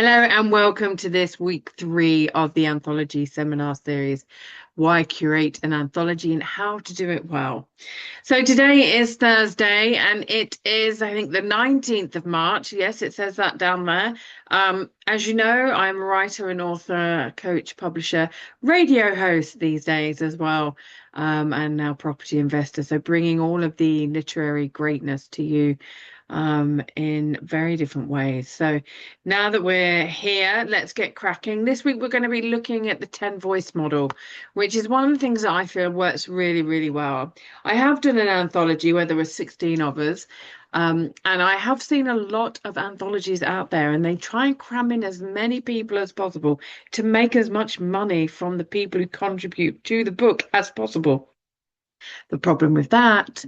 Hello and welcome to this week 3 of the Anthology Seminar Series, Why Curate an Anthology and How to Do It Well. So today is Thursday and it is, I think, the 19th of March. Yes, it says that down there. As you know, I'm a writer and author, coach, publisher, radio host these days as well, and now property investor. So bringing all of the literary greatness to you in very different ways. So now that we're here, let's get cracking. This week we're going to be looking at the 10 voice model, which is one of the things that I feel works really, really well. I have done an anthology where there were 16 of us, and I have seen a lot of anthologies out there, and they try and cram in as many people as possible to make as much money from the people who contribute to the book as possible. The problem with that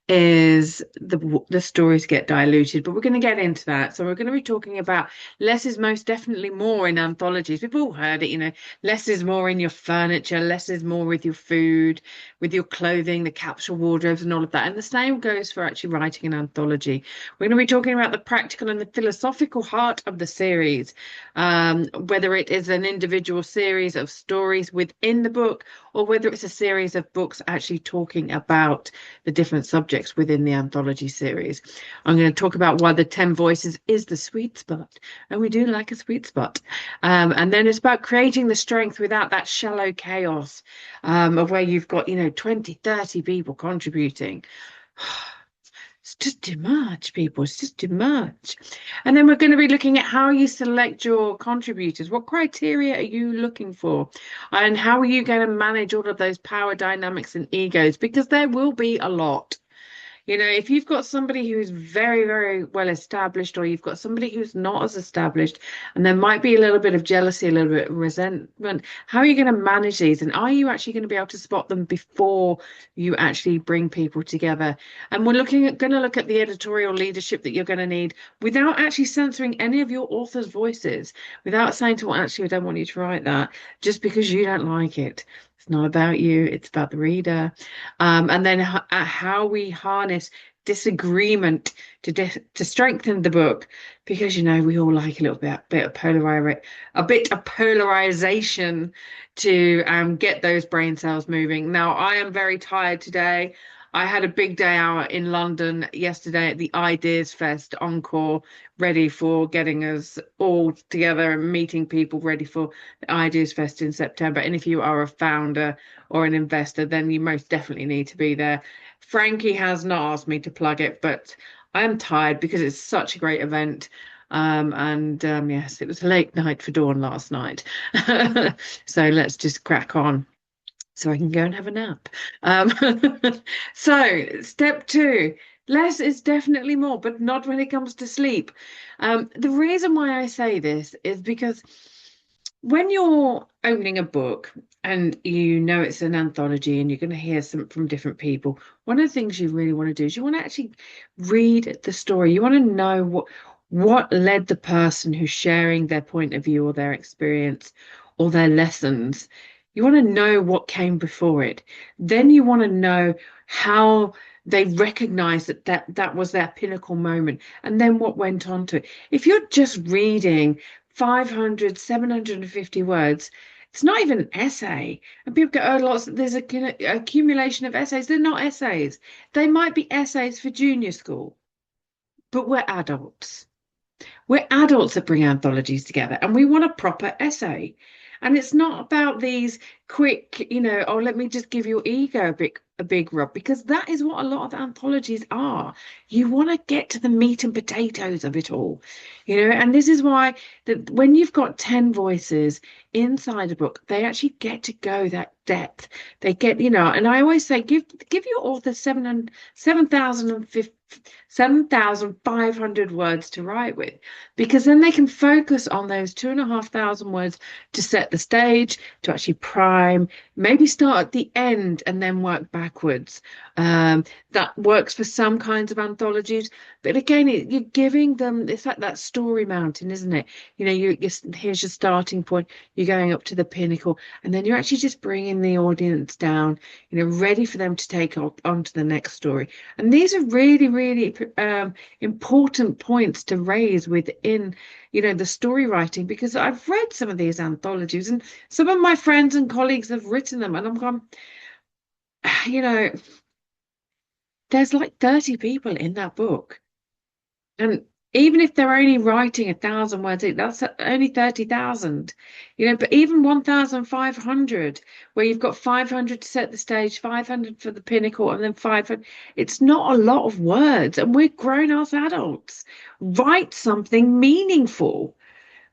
is the stories get diluted, but we're going to get into that. So we're going to be talking about less is most definitely more in anthologies. We've all heard it, less is more in your furniture, less is more with your food, with your clothing, the capsule wardrobes and all of that. And the same goes for actually writing an anthology. We're going to be talking about the practical and the philosophical heart of the series, whether it is an individual series of stories within the book or whether it's a series of books actually talking about the different subjects within the anthology series. I'm going to talk about why the 10 voices is the sweet spot, and we do like a sweet spot. And then it's about creating the strength without that shallow chaos of where you've got 20, 30 people contributing. It's just too much, people. It's just too much. And then we're going to be looking at how you select your contributors. What criteria are you looking for? And how are you going to manage all of those power dynamics and egos? Because there will be a lot. If you've got somebody who's very, very well established, or you've got somebody who's not as established, and there might be a little bit of jealousy, a little bit of resentment, how are you going to manage these? And are you actually going to be able to spot them before you actually bring people together? And we're going to look at the editorial leadership that you're going to need without actually censoring any of your author's voices, without saying to, well, actually, I don't want you to write that just because you don't like it. It's not about you, it's about the reader. And then how we harness disagreement to strengthen the book, because we all like a little bit of polarization to get those brain cells moving. Now, I am very tired today. I had a big day out in London yesterday at the Ideas Fest Encore, ready for getting us all together and meeting people ready for the Ideas Fest in September. And if you are a founder or an investor, then you most definitely need to be there. Frankie has not asked me to plug it, but I'm tired because it's such a great event. Yes, it was a late night for Dawn last night. So let's just crack on so I can go and have a nap. So step 2, less is definitely more, but not when it comes to sleep. The reason why I say this is because when you're opening a book and it's an anthology and you're going to hear some from different people, one of the things you really want to do is you want to actually read the story. You want to know what led the person who's sharing their point of view or their experience or their lessons. You want to know what came before it. Then you want to know how they recognize that was their pinnacle moment, and then what went on to it. If you're just reading 500, 750 words, it's not even an essay. And people go, oh, there's a accumulation of essays. They're not essays. They might be essays for junior school, but we're adults. We're adults that bring anthologies together, and we want a proper essay. And it's not about these quick, oh, let me just give your ego a big rub, because that is what a lot of anthologies are. You want to get to the meat and potatoes of it all, and this is why that when you've got 10 voices inside a book, they actually get to go that depth. They get, and I always say, give your author 7,500 words to write with, because then they can focus on those 2,500 words to set the stage, to actually prime, maybe start at the end and then work backwards. That works for some kinds of anthologies, but again, you're giving them, it's like that story mountain, isn't it? Here's your starting point, you're going up to the pinnacle, and then you're actually just bringing the audience down, ready for them to take on to the next story. And these are really, really important points to raise within, the story writing, because I've read some of these anthologies and some of my friends and colleagues have written them, and I'm going, you know, there's like 30 people in that book. And even if they're only writing 1,000 words, that's only 30,000, but even 1,500, where you've got 500 to set the stage, 500 for the pinnacle, and then 500, it's not a lot of words. And we're grown-ass adults. Write something meaningful.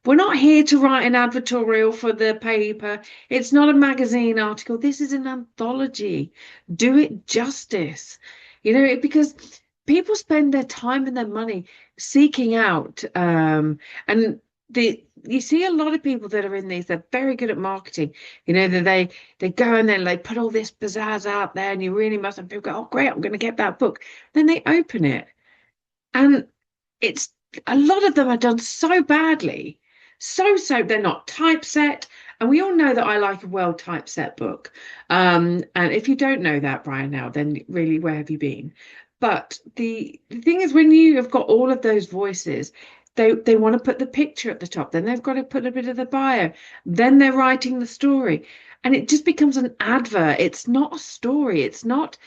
We're not here to write an editorial for the paper. It's not a magazine article. This is an anthology. Do it justice. Because people spend their time and their money seeking out, and you see a lot of people that are in these, they're very good at marketing. That they go and then they put all this pizzazz out there, and you really must, and people go, oh great, I'm going to get that book. Then they open it, and it's a lot of them are done so badly, so they're not typeset. And we all know that I like a well typeset book. And if you don't know that, Brian, now, then really, where have you been? But the thing is, when you have got all of those voices, they want to put the picture at the top, then they've got to put a bit of the bio, then they're writing the story, and it just becomes an advert. It's not a story. It's not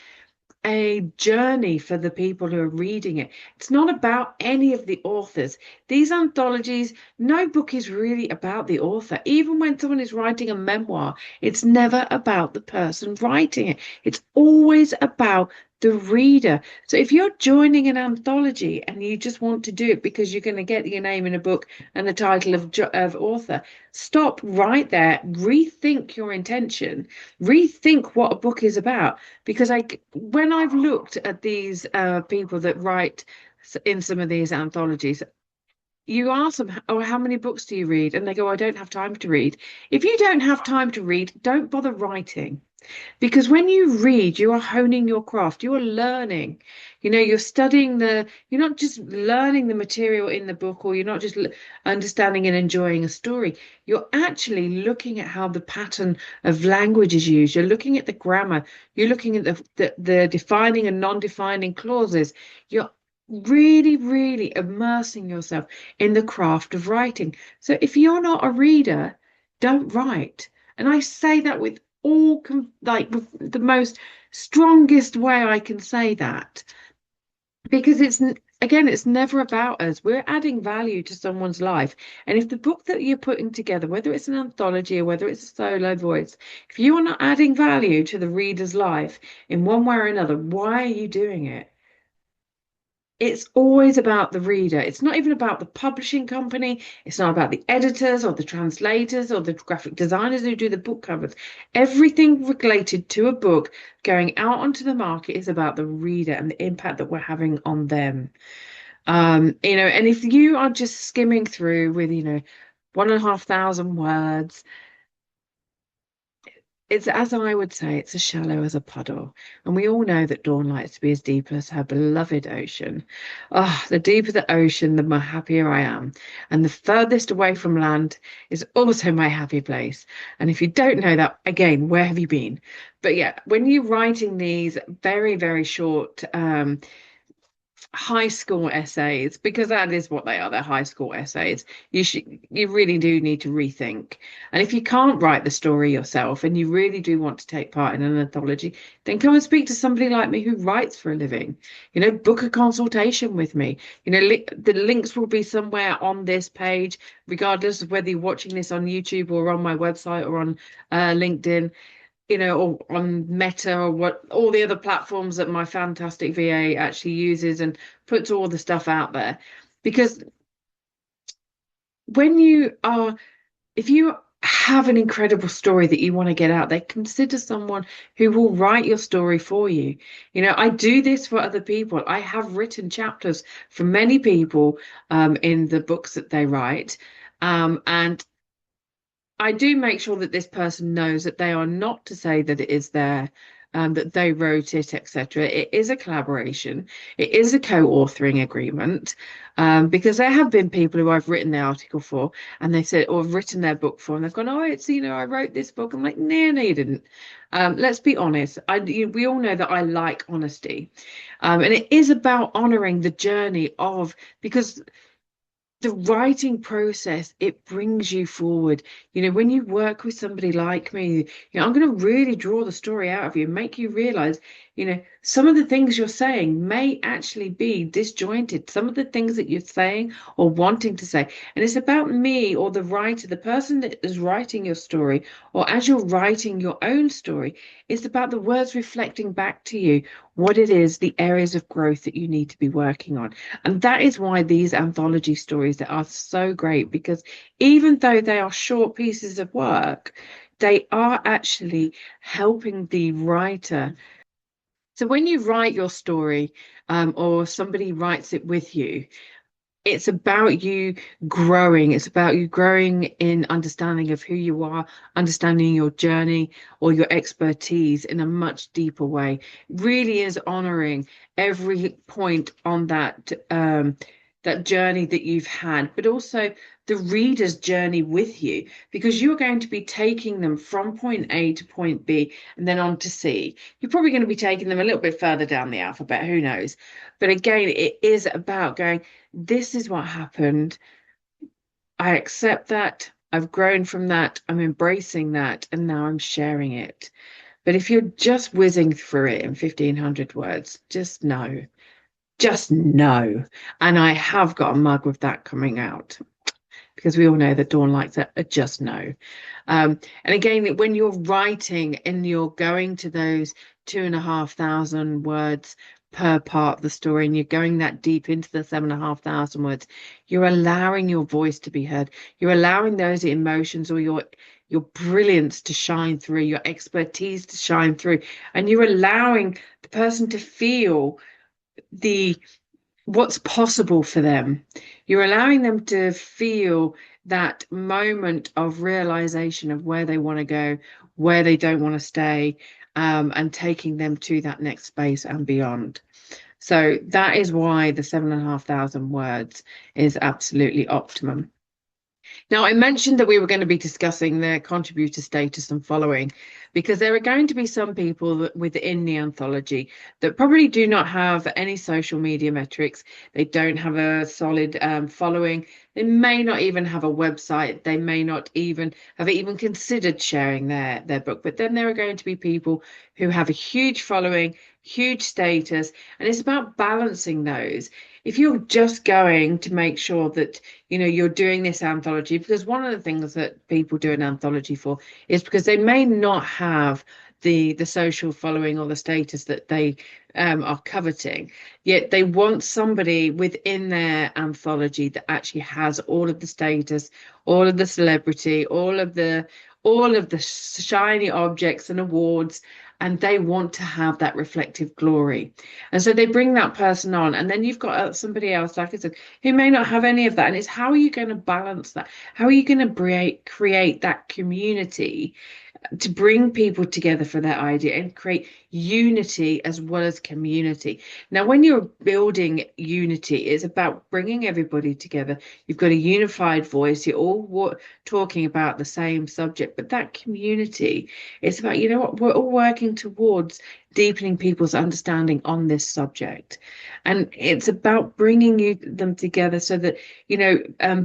a journey for the people who are reading it. It's not about any of the authors. These anthologies, no book is really about the author. Even when someone is writing a memoir, it's never about the person writing it. It's always about the reader. So if you're joining an anthology and you just want to do it because you're going to get your name in a book and the title of author, stop right there, rethink your intention, rethink what a book is about. Because when I've looked at these people that write in some of these anthologies, you ask them, oh, how many books do you read? And they go, I don't have time to read. If you don't have time to read, don't bother writing. Because when you read, you are honing your craft, you are learning. You're studying you're not just learning the material in the book, or you're not just understanding and enjoying a story. You're actually looking at how the pattern of language is used. You're looking at the grammar. You're looking at the defining and non-defining clauses. You're really, really immersing yourself in the craft of writing. So if you're not a reader, don't write. And I say that with like the most strongest way I can say that, because it's never about us. We're adding value to someone's life. And if the book that you're putting together, whether it's an anthology or whether it's a solo voice, if you are not adding value to the reader's life in one way or another, why are you doing it? It's always about the reader. It's not even about the publishing company. It's not about the editors or the translators or the graphic designers who do the book covers. Everything related to a book going out onto the market is about the reader and the impact that we're having on them. And if you are just skimming through with, 1,500 words, it's, as I would say, it's as shallow as a puddle. And we all know that Dawn likes to be as deep as her beloved ocean. Oh, the deeper the ocean, the more happier I am. And the furthest away from land is also my happy place. And if you don't know that, again, where have you been? But yeah, when you're writing these very, very short high school essays, because that is what they are, they're high school essays, you really do need to rethink. And if you can't write the story yourself and you really do want to take part in an anthology, then come and speak to somebody like me who writes for a living. Book a consultation with me. The links will be somewhere on this page, regardless of whether you're watching this on YouTube or on my website or on LinkedIn, or on Meta, or what all the other platforms that my fantastic VA actually uses, and puts all the stuff out there. Because if you have an incredible story that you want to get out there, consider someone who will write your story for you. I do this for other people. I have written chapters for many people in the books that they write. And I do make sure that this person knows that they are not to say that it is their that they wrote it, etc. It is a collaboration. It is a co-authoring agreement, because there have been people who I've written the article for, and they said, or have written their book for, and they've gone, "Oh, it's, I wrote this book." I'm like, no, you didn't. Let's be honest. We all know that I like honesty, and it is about honoring the journey of, because the writing process, it brings you forward. When you work with somebody like me, I'm going to really draw the story out of you, make you realize, some of the things you're saying may actually be disjointed, some of the things that you're saying or wanting to say. And it's about me, or the writer, the person that is writing your story, or as you're writing your own story, it's about the words reflecting back to you what it is, the areas of growth that you need to be working on. And that is why these anthology stories that are so great, because even though they are short pieces of work, they are actually helping the writer. So when you write your story, or somebody writes it with you, it's about you growing. It's about you growing in understanding of who you are, understanding your journey or your expertise in a much deeper way. It really is honoring every point on that journey that you've had, but also the reader's journey with you, because you're going to be taking them from point A to point B and then on to C. You're probably going to be taking them a little bit further down the alphabet, who knows? But again, it is about going, this is what happened. I accept that. I've grown from that. I'm embracing that. And now I'm sharing it. But if you're just whizzing through it in 1,500 words, just know. Just know. And I have got a mug with that coming out, because we all know that Dawn likes a just know. And again, when you're writing and you're going to those 2,500 words per part of the story, and you're going that deep into the 7,500 words, you're allowing your voice to be heard. You're allowing those emotions or your brilliance to shine through, your expertise to shine through, and you're allowing the person to feel the what's possible for them. You're allowing them to feel that moment of realization of where they want to go, where they don't want to stay, and taking them to that next space and beyond. So that is why the 7,500 words is absolutely optimum. Now, I mentioned that we were going to be discussing their contributor status and following, because there are going to be some people within the anthology that probably do not have any social media metrics. They don't have a solid following. They may not even have a website. They may not even have even considered sharing their book. But then there are going to be people who have a huge following, huge status, and it's about balancing those. If you're just going to make sure that you're doing this anthology, because one of the things that people do an anthology for is because they may not have the social following or the status that they are coveting, yet they want somebody within their anthology that actually has all of the status, all of the celebrity, all of the shiny objects and awards, and they want to have that reflective glory. And so they bring that person on, and then you've got somebody else, like I said, who may not have any of that. And it's, how are you going to balance that? How are you going to create that community to bring people together for that idea and create unity as well as community? Now, when you're building unity, it's about bringing everybody together. You've got a unified voice. You're all talking about the same subject, but that community, it's about, what, we're all working towards deepening people's understanding on this subject. And it's about bringing them together so that,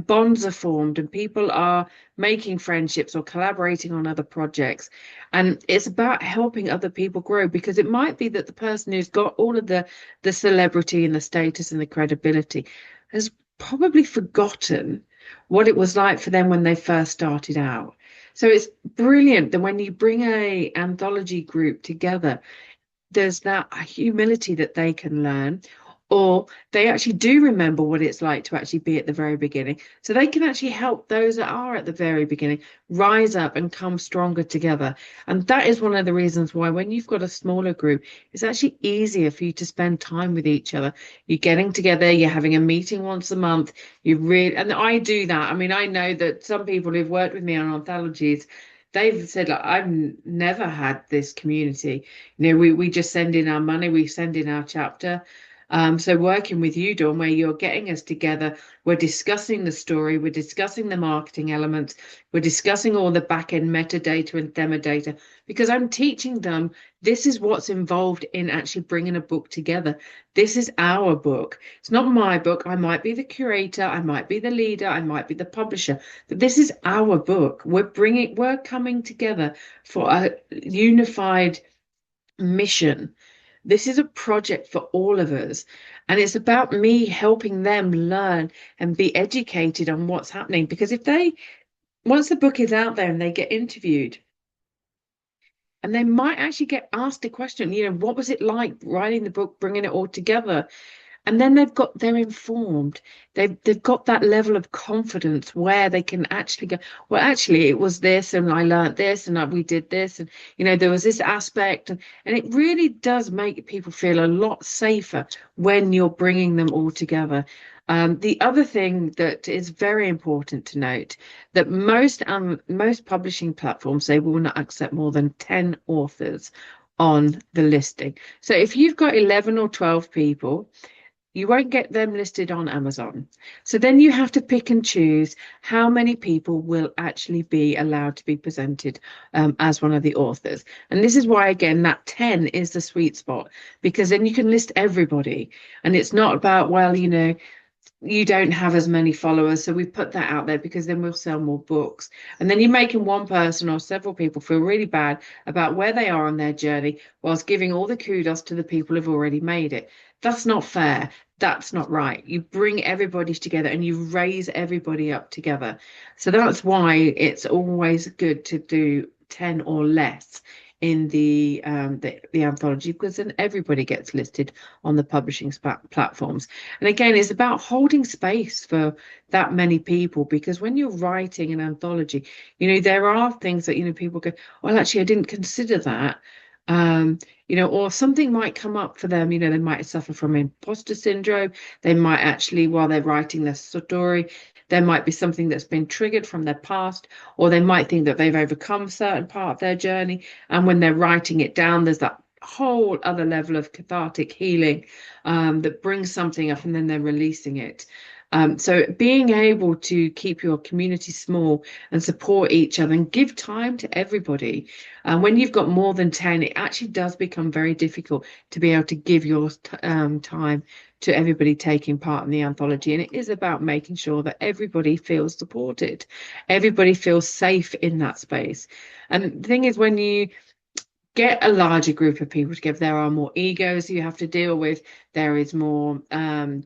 bonds are formed and people are making friendships or collaborating on other projects. And it's about helping other people grow, because it might be that the person who's got all of the celebrity and the status and the credibility has probably forgotten what it was like for them when they first started out. So it's brilliant that when you bring a anthology group together, there's that humility that they can learn, or they actually do remember what it's like to actually be at the very beginning. So they can actually help those that are at the very beginning rise up and come stronger together. And that is one of the reasons why when you've got a smaller group, it's actually easier for you to spend time with each other. You're getting together, you're having a meeting once a month. And I do that. I mean, I know that some people who've worked with me on anthologies, they've said, like, never had this community. We just send in our money, we send in our chapter. So working with you, Dawn, where you're getting us together, we're discussing the story, we're discussing the marketing elements, we're discussing all the back end metadata and demo data, because I'm teaching them this is what's involved in actually bringing a book together. This is our book. It's not my book. I might be the curator, I might be the leader, I might be the publisher, but this is our book. We're coming together for a unified mission. This is a project for all of us. And it's about me helping them learn and be educated on what's happening. Because once the book is out there and they get interviewed, and they might actually get asked a question, what was it like writing the book, bringing it all together? And then they're informed. They've got that level of confidence where they can actually go, well, actually it was this and I learned this and we did this, and there was this aspect, and it really does make people feel a lot safer when you're bringing them all together. The other thing that is very important to note, that most publishing platforms, they will not accept more than 10 authors on the listing. So if you've got 11 or 12 people, you won't get them listed on Amazon. So then you have to pick and choose how many people will actually be allowed to be presented as one of the authors. And this is why, again, that 10 is the sweet spot, because then you can list everybody. And it's not about, well, you don't have as many followers, so we put that out there because then we'll sell more books. And then you're making one person or several people feel really bad about where they are on their journey, whilst giving all the kudos to the people who've already made it. That's not fair. That's not right. You bring everybody together and you raise everybody up together. So that's why it's always good to do 10 or less in the anthology, because then everybody gets listed on the publishing platforms. And again, it's about holding space for that many people, because when you're writing an anthology, there are things that people go, well, actually I didn't consider that. Or something might come up for them. They might suffer from imposter syndrome. They might actually, while they're writing their story, there might be something that's been triggered from their past, or they might think that they've overcome a certain part of their journey. And when they're writing it down, there's that whole other level of cathartic healing that brings something up, and then they're releasing it. So being able to keep your community small and support each other and give time to everybody. When you've got more than 10, it actually does become very difficult to be able to give your time to everybody taking part in the anthology. And it is about making sure that everybody feels supported, everybody feels safe in that space. And the thing is, when you get a larger group of people together, there are more egos you have to deal with. There is more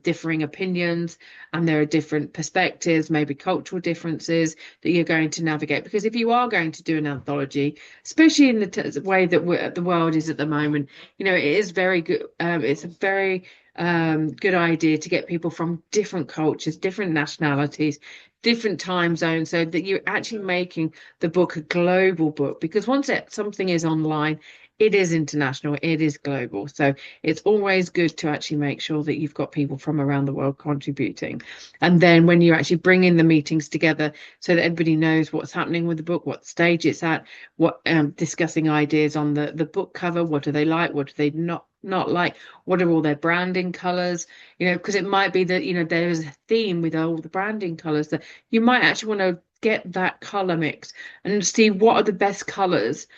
differing opinions, and there are different perspectives, maybe cultural differences that you're going to navigate. Because if you are going to do an anthology, especially in the way that the world is at the moment, it is very good. It's a very good idea to get people from different cultures, different nationalities, different time zones, so that you're actually making the book a global book. Because once something is online, it is international, it is global. So it's always good to actually make sure that you've got people from around the world contributing. And then when you actually bring in the meetings together, so that everybody knows what's happening with the book, what stage it's at, what discussing ideas on the book cover, what do they like, what do they not like, what are all their branding colors, because it might be that there's a theme with all the branding colors, that you might actually want to get that color mix and see what are the best colors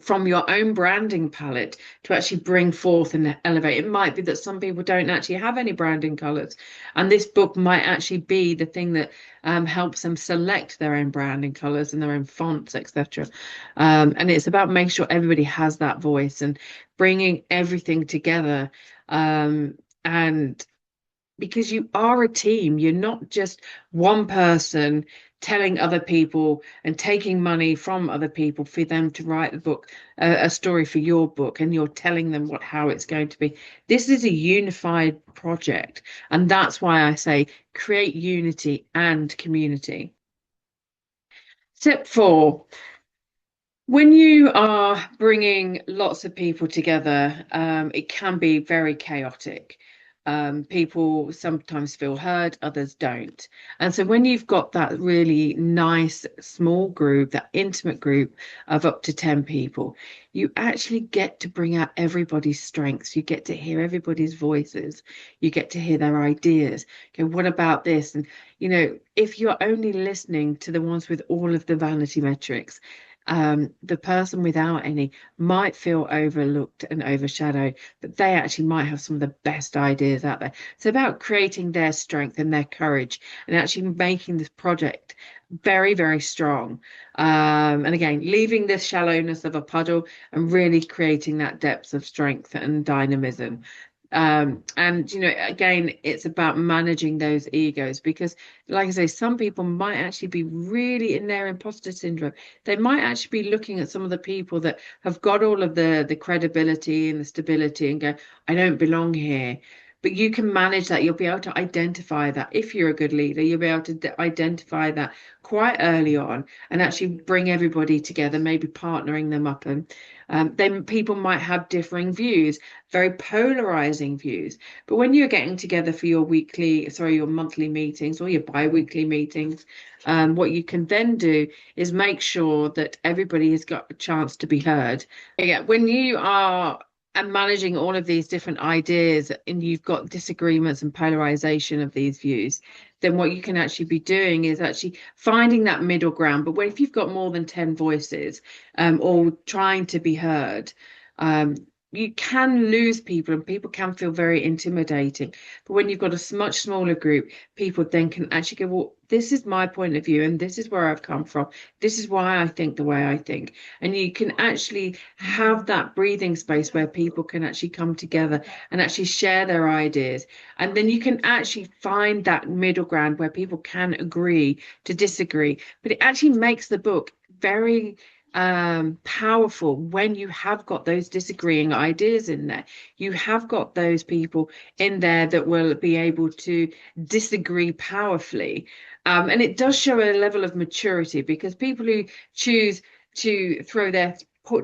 from your own branding palette to actually bring forth and elevate. It might be that some people don't actually have any branding colors, and this book might actually be the thing that helps them select their own branding colors and their own fonts, etc. And it's about making sure everybody has that voice and bringing everything together. And because you are a team, you're not just one person telling other people and taking money from other people for them to write the book, a story for your book, and you're telling them how it's going to be. This is a unified project, and that's why I say create unity and community. Step 4. When you are bringing lots of people together, it can be very chaotic. People sometimes feel heard, others don't. And so when you've got that really nice small group, that intimate group of up to 10 people, you actually get to bring out everybody's strengths. You get to hear everybody's voices. You get to hear their ideas. Okay, what about this? And, if you're only listening to the ones with all of the vanity metrics, the person without any might feel overlooked and overshadowed, but they actually might have some of the best ideas out there. It's about creating their strength and their courage and actually making this project very, very strong. And again, leaving the shallowness of a puddle and really creating that depth of strength and dynamism. And again, it's about managing those egos because, like I say, some people might actually be really in their imposter syndrome. They might actually be looking at some of the people that have got all of the credibility and the stability and go, I don't belong here. But you can manage that. You'll be able to identify that. If you're a good leader, you'll be able to identify that quite early on and actually bring everybody together, maybe partnering them up. And then people might have differing views, very polarizing views. But when you're getting together for your your monthly meetings or your bi-weekly meetings, what you can then do is make sure that everybody has got a chance to be heard. Yeah, when you are managing all of these different ideas and you've got disagreements and polarization of these views, then what you can actually be doing is actually finding that middle ground. But if you've got more than 10 voices, or trying to be heard, you can lose people and people can feel very intimidating. But when you've got a much smaller group, people then can actually go, well, this is my point of view and this is where I've come from. This is why I think the way I think. And you can actually have that breathing space where people can actually come together and actually share their ideas. And then you can actually find that middle ground where people can agree to disagree. But it actually makes the book very powerful when you have got those disagreeing ideas in there. You have got those people in there that will be able to disagree powerfully. And it does show a level of maturity because people who choose to throw their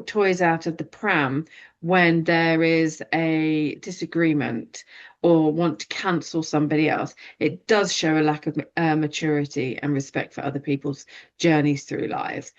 toys out of the pram when there is a disagreement or want to cancel somebody else, it does show a lack of maturity and respect for other people's journeys through life.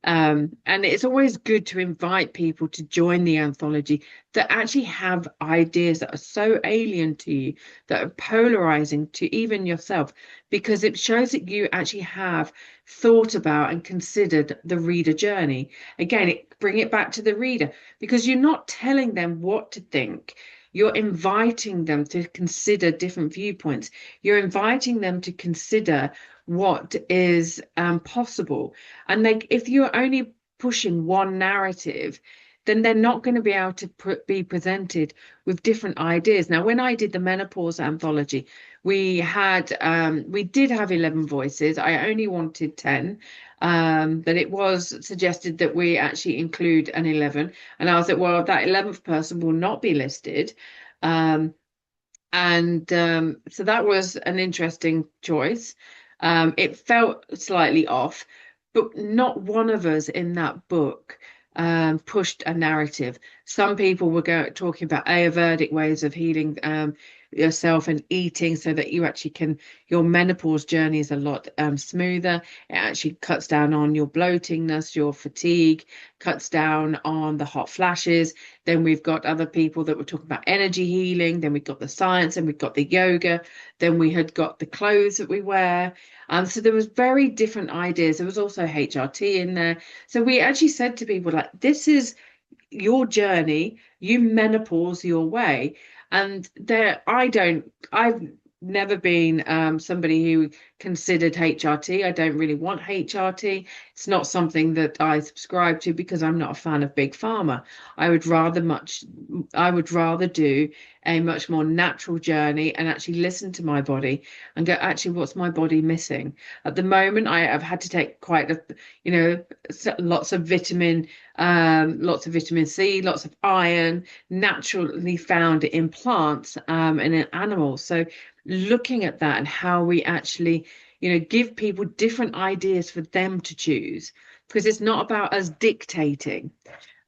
And it's always good to invite people to join the anthology that actually have ideas that are so alien to you, that are polarizing to even yourself, because it shows that you actually have thought about and considered the reader journey. Again, bring it back to the reader because you're not telling them what to think. You're inviting them to consider different viewpoints. You're inviting them to consider what is possible. And if you're only pushing one narrative, then they're not going to be able to be presented with different ideas. Now, when I did the menopause anthology, we did have 11 voices. I only wanted 10. But it was suggested that we actually include an 11. And I was like, well, that 11th person will not be listed. So that was an interesting choice. It felt slightly off, but not one of us in that book pushed a narrative. Some people were talking about Ayurvedic ways of healing yourself and eating so that your menopause journey is a lot smoother. It actually cuts down on your bloatingness, your fatigue, cuts down on the hot flashes. Then we've got other people that were talking about energy healing. Then we've got the science and we've got the yoga. Then we had got the clothes that we wear. So there was very different ideas. There was also HRT in there. So we actually said to people like, this is your journey, you menopause your way. And I've never been somebody who considered HRT. I don't really want HRT. It's not something that I subscribe to because I'm not a fan of big pharma. I would rather do a much more natural journey and actually listen to my body and go, actually, what's my body missing? At the moment, I've had to take lots of vitamin C, lots of iron, naturally found in plants and in animals. So looking at that and how we actually, give people different ideas for them to choose, because it's not about us dictating.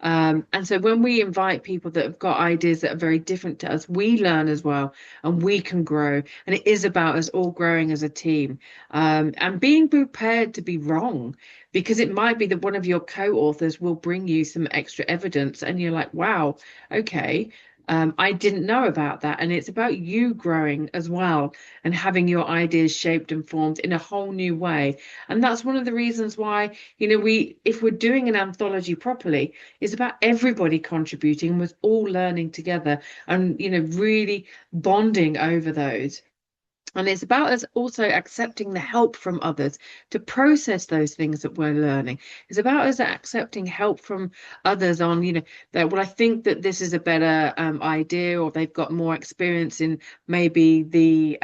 And so when we invite people that have got ideas that are very different to us, we learn as well and we can grow. And it is about us all growing as a team, and being prepared to be wrong, because it might be that one of your co-authors will bring you some extra evidence and you're like, wow, okay. I didn't know about that. And it's about you growing as well and having your ideas shaped and formed in a whole new way. And that's one of the reasons why, if we're doing an anthology properly, it's about everybody contributing with all learning together and, really bonding over those. And it's about us also accepting the help from others to process those things that we're learning. It's about us accepting help from others on, that, well, I think that this is a better idea, or they've got more experience in maybe the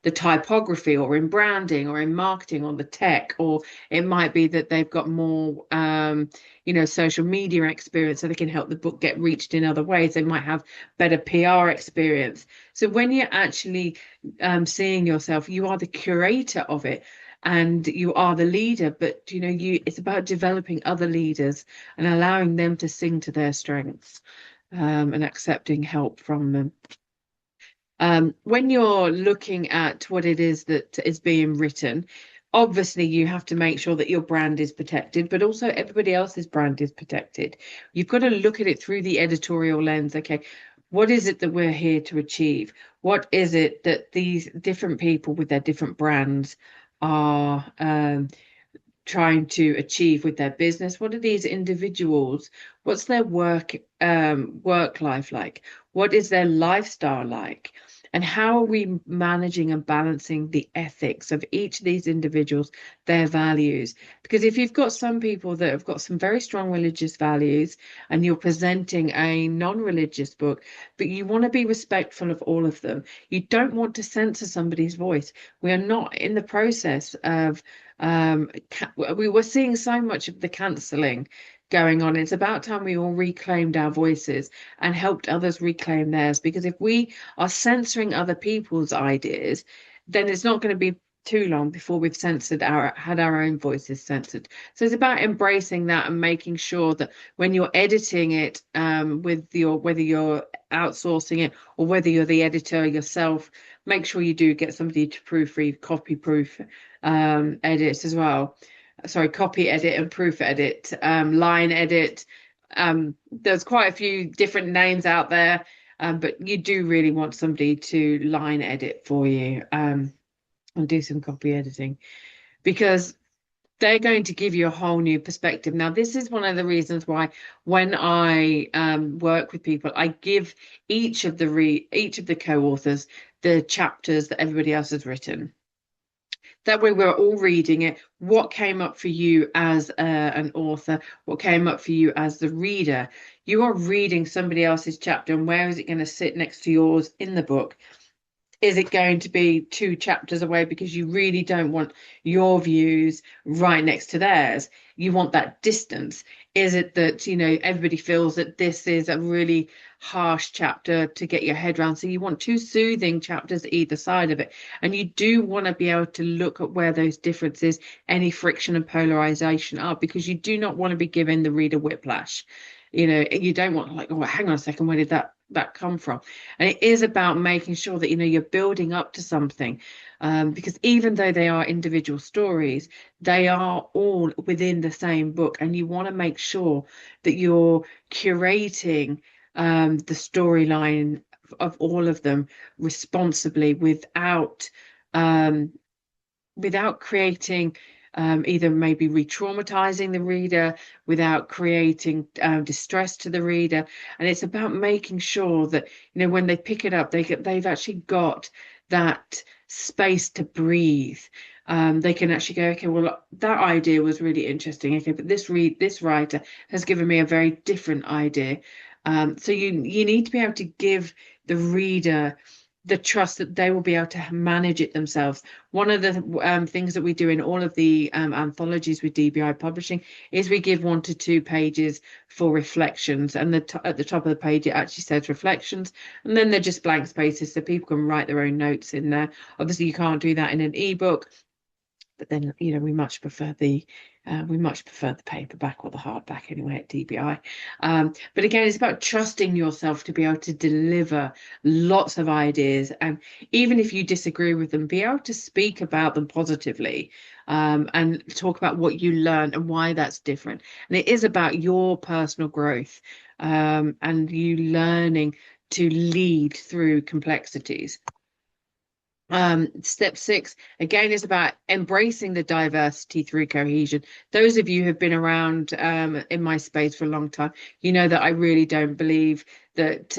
typography, or in branding, or in marketing, or the tech, or it might be that they've got more social media experience, so they can help the book get reached in other ways. They might have better PR experience. So when you're actually seeing yourself, you are the curator of it and you are the leader, but it's about developing other leaders and allowing them to sing to their strengths, and accepting help from them. When you're looking at what it is that is being written, obviously you have to make sure that your brand is protected, but also everybody else's brand is protected. You've got to look at it through the editorial lens. Okay, what is it that we're here to achieve? What is it that these different people with their different brands are trying to achieve with their business? What are these individuals? What's their work life like? What is their lifestyle like? And how are we managing and balancing the ethics of each of these individuals, their values? Because if you've got some people that have got some very strong religious values and you're presenting a non-religious book, but you want to be respectful of all of them, you don't want to censor somebody's voice. We are not in the process of we were seeing so much of the cancelling going on. It's about time we all reclaimed our voices and helped others reclaim theirs. Because if we are censoring other people's ideas, then it's not going to be too long before we've had our own voices censored. So it's about embracing that and making sure that when you're editing it, whether you're outsourcing it or whether you're the editor yourself, make sure you do get somebody to proofread, copy proof edit as well. Sorry, copy edit and proof edit, line edit. There's quite a few different names out there, but you do really want somebody to line edit for you, and do some copy editing, because they're going to give you a whole new perspective. Now, this is one of the reasons why when I work with people, I give each of the co-authors the chapters that everybody else has written. That way we're all reading it. What came up for you as an author? What came up for you as the reader? You are reading somebody else's chapter, and where is it going to sit next to yours in the book? Is it going to be 2 chapters away because you really don't want your views right next to theirs? You want that distance. Is it that, everybody feels that this is a really harsh chapter to get your head around? So you want 2 soothing chapters either side of it. And you do want to be able to look at where those differences, any friction and polarization are, because you do not want to be giving the reader whiplash. You don't want, like, oh, hang on a second, where did that come from? And it is about making sure that you're building up to something, because even though they are individual stories, they are all within the same book, and you want to make sure that you're curating the storyline of all of them responsibly, without creating either maybe re-traumatizing the reader, without creating distress to the reader. And it's about making sure that when they pick it up, they've actually got that space to breathe. They can actually go, okay, well, that idea was really interesting. Okay, but this writer has given me a very different idea. So you need to be able to give the reader the trust that they will be able to manage it themselves. One of the things that we do in all of the anthologies with DBI Publishing is we give 1 to 2 pages for reflections, and at the top of the page it actually says reflections, and then they're just blank spaces so people can write their own notes in there. Obviously you can't do that in an ebook. but then, you know, we much prefer the paperback or the hardback anyway at DBI. But again, it's about trusting yourself to be able to deliver lots of ideas, and even if you disagree with them, be able to speak about them positively, and talk about what you learned and why that's different. And it is about your personal growth, and you learning to lead through complexities. Step 6 again is about embracing the diversity through cohesion. Those of you who have been around in my space for a long time, you know that I really don't believe that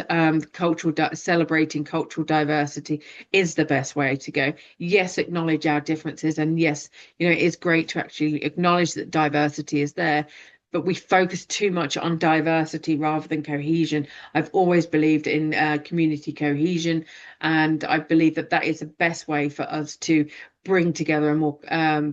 celebrating cultural diversity is the best way to go. Yes, acknowledge our differences, and yes, you know, it's great to actually acknowledge that diversity is there, but we focus too much on diversity rather than cohesion. I've always believed in community cohesion, and I believe that that is the best way for us to bring together a more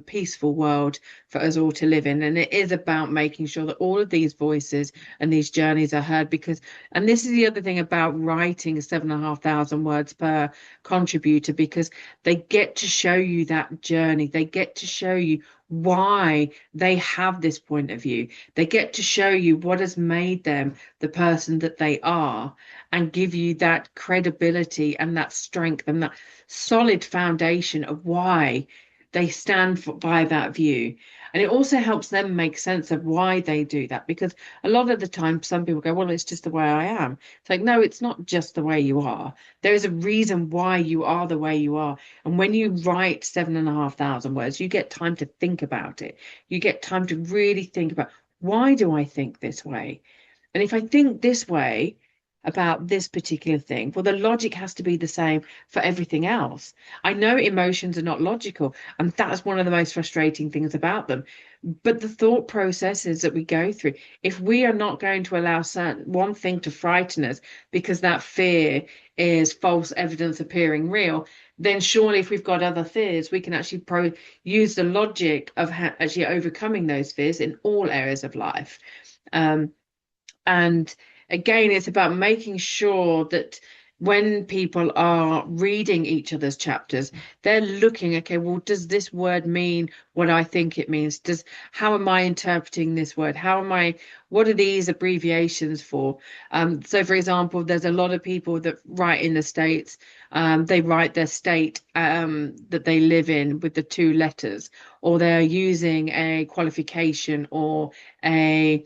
peaceful world for us all to live in. And it is about making sure that all of these voices and these journeys are heard, because, and this is the other thing about writing 7,500 words per contributor, because they get to show you that journey. They get to show you why they have this point of view. They get to show you what has made them the person that they are, and give you that credibility and that strength and that solid foundation of why they stand by that view. And it also helps them make sense of why they do that, because a lot of the time some people go, well, it's just the way I am. It's like, no, it's not just the way you are. There is a reason why you are the way you are. And when you write 7,500 words, you get time to think about it. You get time to really think about, why do I think this way? And if I think this way about this particular thing, well, the logic has to be the same for everything else. I know emotions are not logical, and that's one of the most frustrating things about them. But the thought processes that we go through, if we are not going to allow one thing to frighten us because that fear is false evidence appearing real, then surely if we've got other fears, we can actually use the logic of actually overcoming those fears in all areas of life. And again, it's about making sure that when people are reading each other's chapters, they're looking, okay, well, does this word mean what I think it means? How am I interpreting this word? What are these abbreviations for? So for example, there's a lot of people that write in the States, they write their state that they live in with the 2 letters, or they're using a qualification or a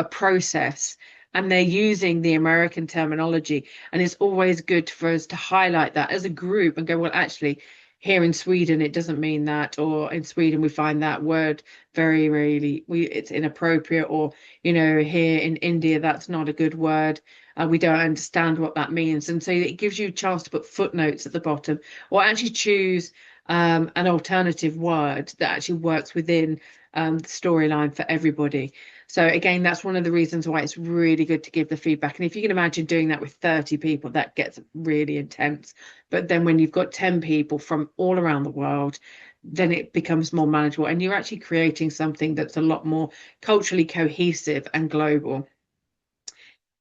process, and they're using the American terminology. And it's always good for us to highlight that as a group and go, well, actually, here in Sweden, it doesn't mean that, or in Sweden, we find that word very rarely, it's inappropriate, or, you know, here in India, that's not a good word. We don't understand what that means. And so it gives you a chance to put footnotes at the bottom, or actually choose an alternative word that actually works within the storyline for everybody. So again, that's one of the reasons why it's really good to give the feedback. And if you can imagine doing that with 30 people, that gets really intense. But then when you've got 10 people from all around the world, then it becomes more manageable, and you're actually creating something that's a lot more culturally cohesive and global.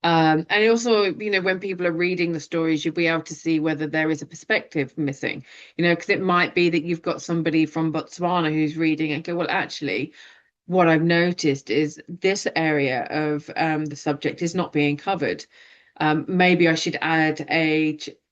And also, you know, when people are reading the stories, you'll be able to see whether there is a perspective missing, you know, because it might be that you've got somebody from Botswana who's reading and go, well, actually, what I've noticed is this area of the subject is not being covered. Maybe I should add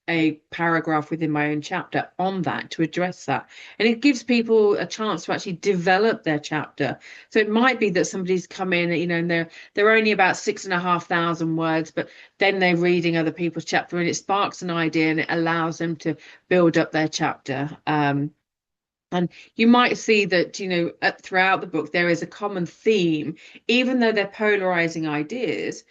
a paragraph within my own chapter on that to address that. And it gives people a chance to actually develop their chapter. So it might be that somebody's come in, you know, and they're only about 6,500 words, but then they're reading other people's chapter, and it sparks an idea and it allows them to build up their chapter. And you might see that, you know, throughout the book, there is a common theme, even though they're polarizing ideas.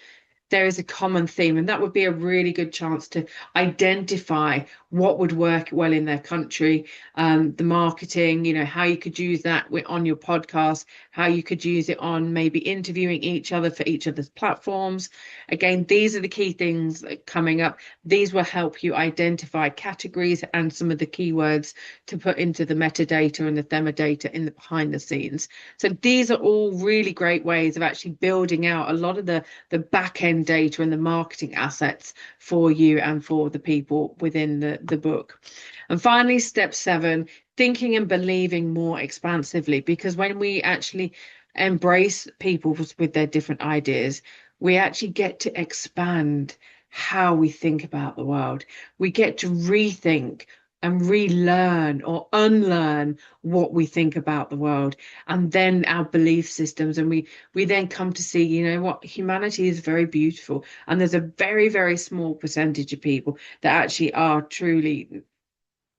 There is a common theme, and that would be a really good chance to identify what would work well in their country, the marketing, you know, how you could use that on your podcast, how you could use it on maybe interviewing each other for each other's platforms. Again, these are the key things coming up. These will help you identify categories and some of the keywords to put into the metadata and the themodata in the behind the scenes. So these are all really great ways of actually building out a lot of the back end data and the marketing assets for you and for the people within the the book. And finally, step 7, thinking and believing more expansively, because when we actually embrace people with their different ideas, we actually get to expand how we think about the world. We get to rethink and relearn or unlearn what we think about the world, and then our belief systems. And we then come to see, you know what, humanity is very beautiful, and there's a very, very small percentage of people that actually are truly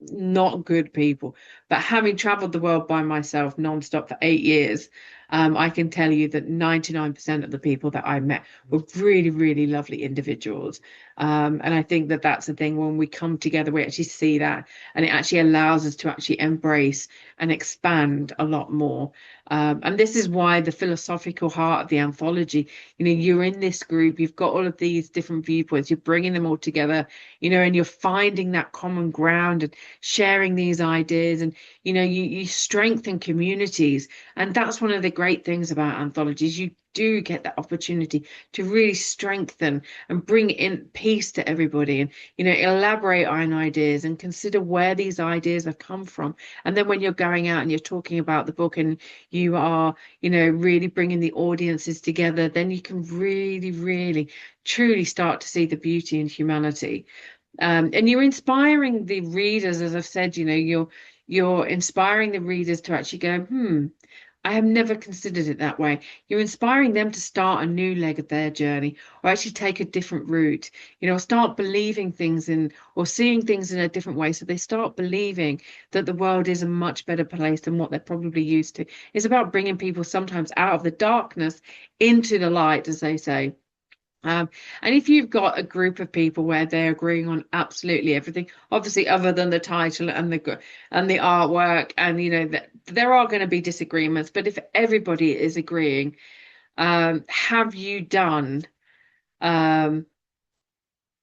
not good people. But having traveled the world by myself nonstop for 8 years, I can tell you that 99% of the people that I met were really, really lovely individuals. And I think that that's the thing, when we come together, we actually see that, and it actually allows us to actually embrace and expand a lot more. And this is why the philosophical heart of the anthology, you're in this group, you've got all of these different viewpoints, you're bringing them all together, and you're finding that common ground and sharing these ideas, and you strengthen communities. And that's one of the great things about anthologies. You do get that opportunity to really strengthen and bring in peace to everybody, and elaborate on ideas and consider where these ideas have come from. And then when you're going out and you're talking about the book, and you are really bringing the audiences together, then you can really, really truly start to see the beauty in humanity. And you're inspiring the readers, as I've said, you're inspiring the readers to actually go, I have never considered it that way. You're inspiring them to start a new leg of their journey, or actually take a different route, start believing things in, or seeing things in a different way. So they start believing that the world is a much better place than what they're probably used to. It's about bringing people sometimes out of the darkness into the light, as they say. And if you've got a group of people where they're agreeing on absolutely everything, obviously other than the title and the artwork, and that there are going to be disagreements, but if everybody is agreeing, have you done um,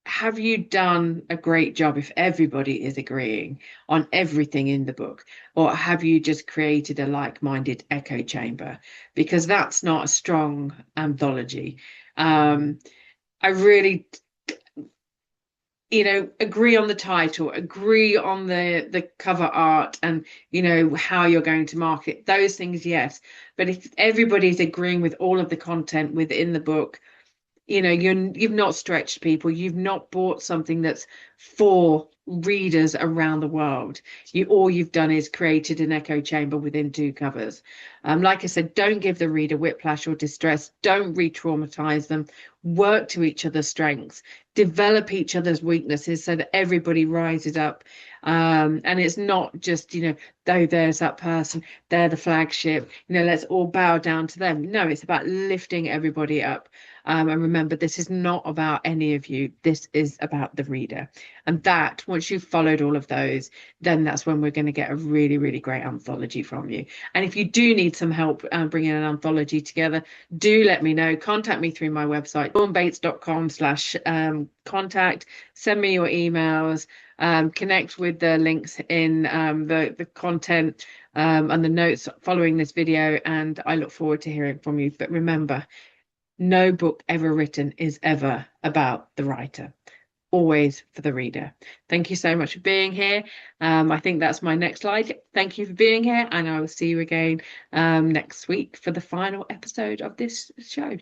a great job if everybody is agreeing on everything in the book? Or have you just created a like-minded echo chamber? Because that's not a strong anthology. I really, agree on the title, agree on the cover art, and how you're going to market those things, yes. But if everybody's agreeing with all of the content within the book, you've not stretched people, you've not bought something that's for readers around the world. All you've done is created an echo chamber within 2 covers. Like I said, don't give the reader whiplash or distress, don't re-traumatize them, work to each other's strengths, develop each other's weaknesses, so that everybody rises up. And it's not just, though there's that person, they're the flagship, let's all bow down to them. No, it's about lifting everybody up. And remember, this is not about any of you. This is about the reader. And that, once you've followed all of those, then that's when we're going to get a really, really great anthology from you. And if you do need some help bringing an anthology together, do let me know. Contact me through my website, dawnbates.com/contact. Send me your emails. Connect with the links in the content and the notes following this video. And I look forward to hearing from you. But remember, no book ever written is ever about the writer, always for the reader. Thank you so much for being here. I think that's my next slide. Thank you for being here, and I will see you again next week for the final episode of this show.